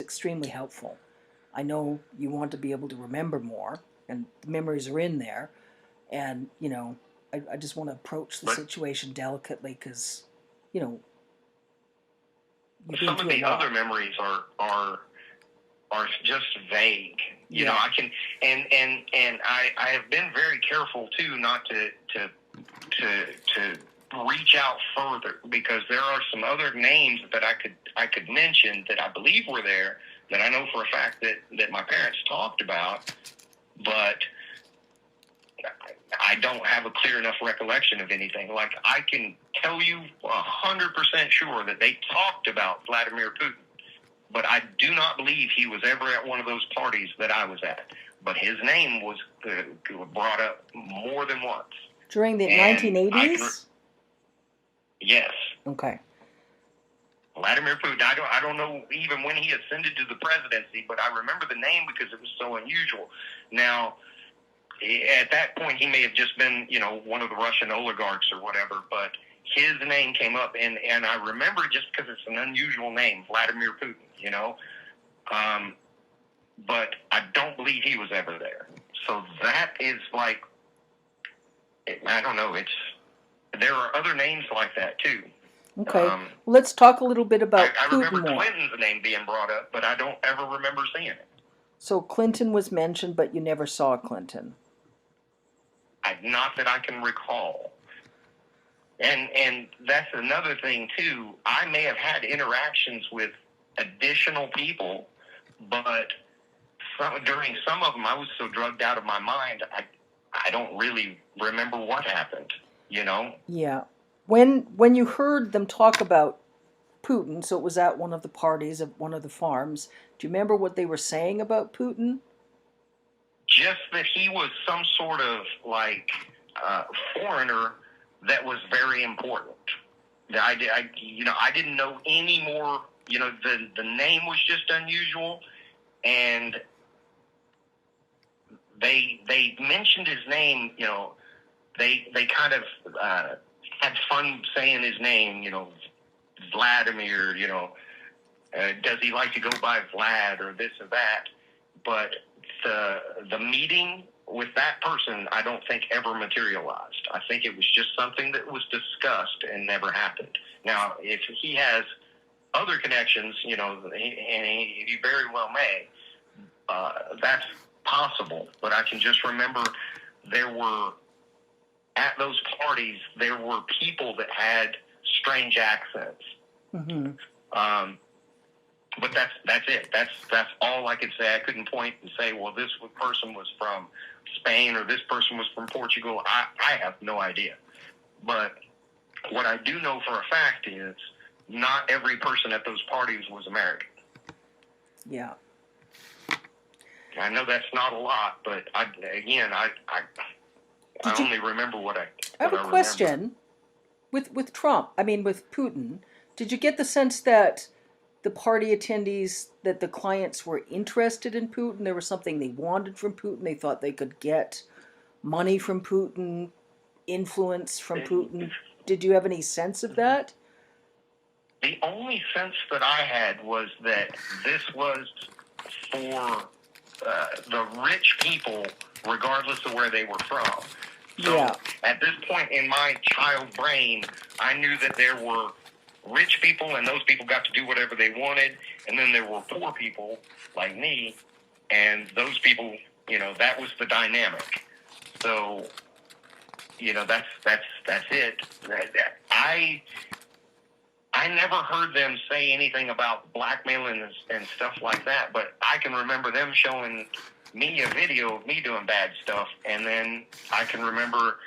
extremely helpful. I know you want to be able to remember more, and the memories are in there. And, I just want to approach the situation delicately because, you've been some of through a the lot. other memories are just vague. I can, and I have been very careful too not to reach out further, because there are some other names that I could mention that I believe were there, that I know for a fact that my parents talked about, but I don't have a clear enough recollection of anything. Like, I can tell you 100% sure that they talked about Vladimir Putin, but I do not believe he was ever at one of those parties that I was at. But his name was brought up more than once. During the 1980s? Yes. Okay. Vladimir Putin. I don't know even when he ascended to the presidency, but I remember the name because it was so unusual. Now, at that point, he may have just been, one of the Russian oligarchs or whatever, but his name came up, and I remember it just because it's an unusual name, Vladimir Putin, but I don't believe he was ever there. So that is like, I don't know, there are other names like that too. Okay, let's talk a little bit about I Putin remember more. Clinton's name being brought up, but I don't ever remember seeing it. So Clinton was mentioned, but you never saw Clinton. Not that I can recall. And that's another thing too. I may have had interactions with additional people, but during some of them, I was so drugged out of my mind, I don't really remember what happened. Yeah. When you heard them talk about Putin, so it was at one of the parties at one of the farms, do you remember what they were saying about Putin? Just that he was some sort of foreigner that was very important. I didn't know any more. The name was just unusual, and they mentioned his name. They kind of had fun saying his name. Vladimir. Does he like to go by Vlad or this or that? But the meeting with that person, I don't think ever materialized. I think it was just something that was discussed and never happened. Now, if he has other connections, and he very well may, that's possible. But I can just remember at those parties, there were people that had strange accents. Mm-hmm. But that's it. That's all I could say. I couldn't point and say, well, this person was from Spain or this person was from Portugal. I have no idea. But what I do know for a fact is not every person at those parties was American. Yeah. I know that's not a lot, but I only remember what I have a question. With Trump, with Putin, did you get the sense that the party attendees, that the clients were interested in Putin? There was something they wanted from Putin. They thought they could get money from Putin, influence from Putin. Did you have any sense of that? The only sense that I had was that this was for the rich people, regardless of where they were from. So at this point in my child brain, I knew that there were rich people, and those people got to do whatever they wanted, and then there were poor people like me, and those people, that was the dynamic. So, that's it. I never heard them say anything about blackmailing and stuff like that, but I can remember them showing me a video of me doing bad stuff, and then I can remember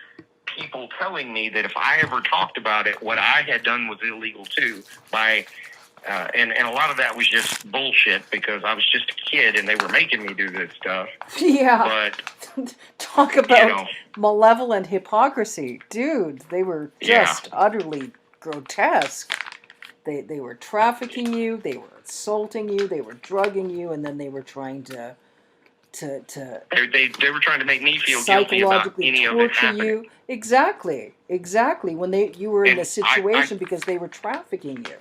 people telling me that if I ever talked about it, what I had done was illegal too. And a lot of that was just bullshit because I was just a kid and they were making me do this stuff. Yeah. But talk about malevolent hypocrisy, dude. They were just utterly grotesque. They were trafficking you, they were assaulting you, they were drugging you, and then they were trying to they were trying to make me feel guilty about any of it happening. You. Exactly. When you were in a situation because they were trafficking you.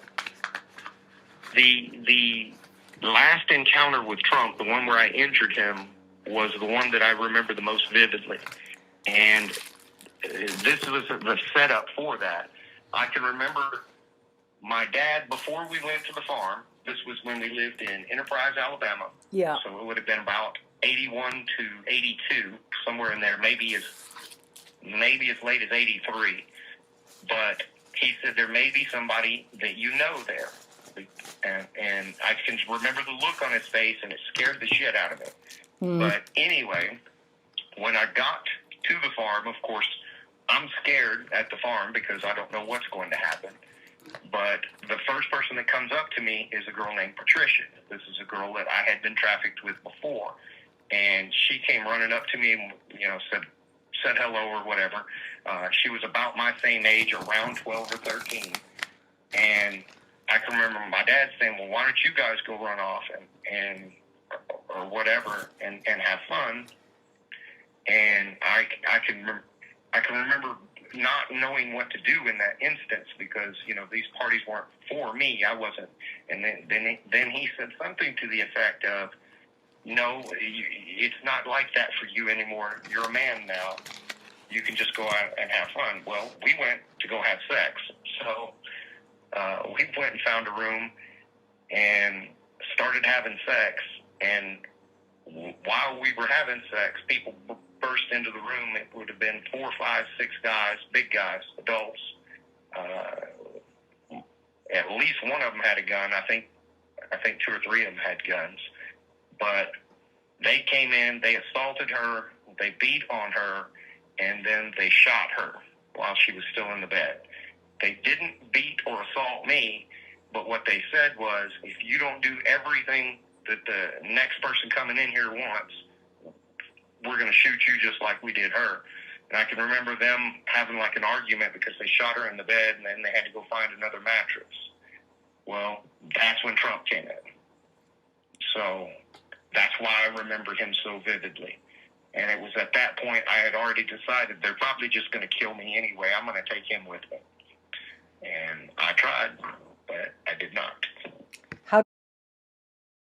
The last encounter with Trump, the one where I injured him, was the one that I remember the most vividly. And this was the setup for that. I can remember my dad, before we went to the farm, this was when we lived in Enterprise, Alabama. Yeah. So it would have been about 81 to 82, somewhere in there, maybe as late as 83. But he said there may be somebody that you know there. And I can remember the look on his face, and it scared the shit out of me. But anyway, when I got to the farm, of course, I'm scared at the farm because I don't know what's going to happen. But the first person that comes up to me is a girl named Patricia. This is a girl that I had been trafficked with before. And she came running up to me and, said hello or whatever. She was about my same age, around 12 or 13. And I can remember my dad saying, well, why don't you guys go run off and or whatever and have fun. And I can remember not knowing what to do in that instance because, these parties weren't for me. I wasn't. And then he said something to the effect of, no, it's not like that for you anymore. You're a man now. You can just go out and have fun. Well, we went to go have sex. So we went and found a room and started having sex. And while we were having sex, people burst into the room. It would have been 4, 5, 6 guys, big guys, adults. At least one of them had a gun. I think 2 or 3 of them had guns. But they came in, they assaulted her, they beat on her, and then they shot her while she was still in the bed. They didn't beat or assault me, but what they said was, if you don't do everything that the next person coming in here wants, we're going to shoot you just like we did her. And I can remember them having like an argument because they shot her in the bed and then they had to go find another mattress. Well, that's when Trump came in. So that's why I remember him so vividly. And it was at that point I had already decided they're probably just going to kill me anyway. I'm going to take him with me. And I tried, but I did not.